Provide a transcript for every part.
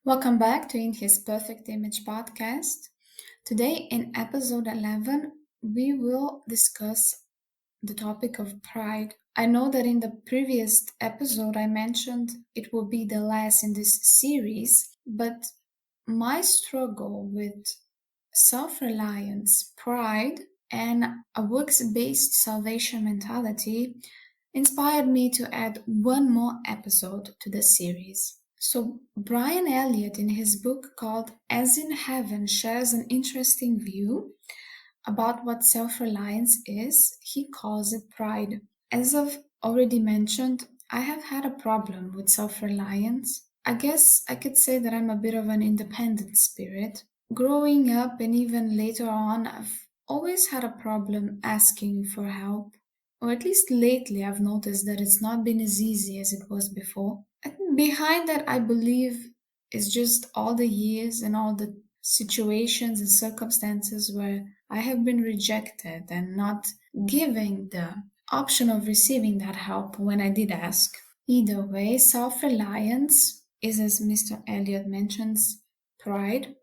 Welcome back to In His Perfect Image podcast. Today, in episode 11, we will discuss the topic of pride. I know that in the previous episode I mentioned it will be the last in this series, but my struggle with self reliance, pride, and a works based salvation mentality inspired me to add one more episode to the series. So, Brian Elliott, in his book called As in Heaven, shares an interesting view about what self reliance is. He calls it pride. As I've already mentioned, I have had a problem with self reliance. I guess I could say that I'm a bit of an independent spirit. Growing up and even later on, I've always had a problem asking for help. Or at least lately, I've noticed that it's not been as easy as it was before. And behind that, I believe, is just all the years and all the situations and circumstances where I have been rejected and not giving the option of receiving that help when I did ask. Either way, self reliance is, as Mr. Elliot mentions, pride,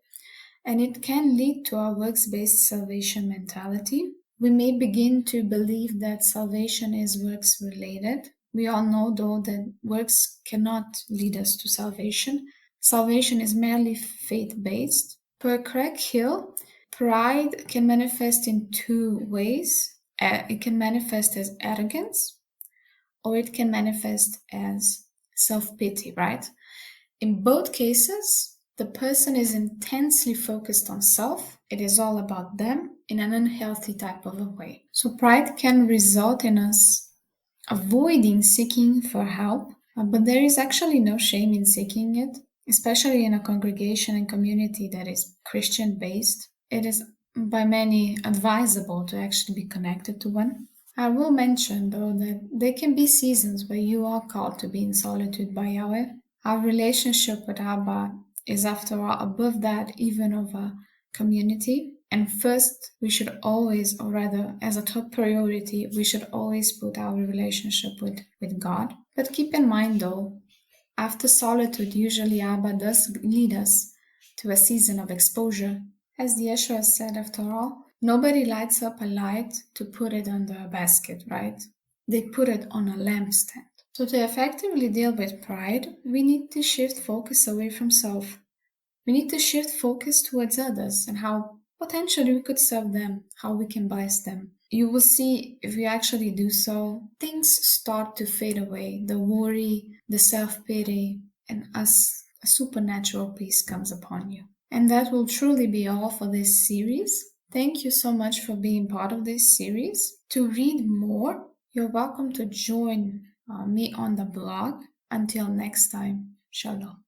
and it can lead to a works based salvation mentality. We may begin to believe that salvation is works related. We all know, though, that works cannot lead us to salvation. Salvation is merely faith based. Per Craig Hill, pride can manifest in two ways. It can manifest as arrogance, or it can manifest as self pity, right? In both cases, the person is intensely focused on self. It is all about them in an unhealthy type of a way. So, pride can result in us avoiding seeking for help, but there is actually no shame in seeking it, especially in a congregation and community that is Christian based. It is by many advisable to actually be connected to one. I will mention, though, that there can be seasons where you are called to be in solitude by Yahweh. Our relationship with Abba is, after all, above that even of a community. And first, we should always, or rather, as a top priority, we should always put our relationship with God. But keep in mind, though, after solitude, usually Abba does lead us to a season of exposure. As the Yeshua said, after all, nobody lights up a light to put it under a basket, right? They put it on a lampstand. So to effectively deal with pride, we need to shift focus away from self. We need to shift focus towards others and how potentially we could serve them, how we can bless them. You will see if we actually do so, things start to fade away. The worry, the self-pity, and a supernatural peace comes upon you. And that will truly be all for this series. Thank you so much for being part of this series. To read more, you're welcome to join me on the blog. Until next time, Shalom.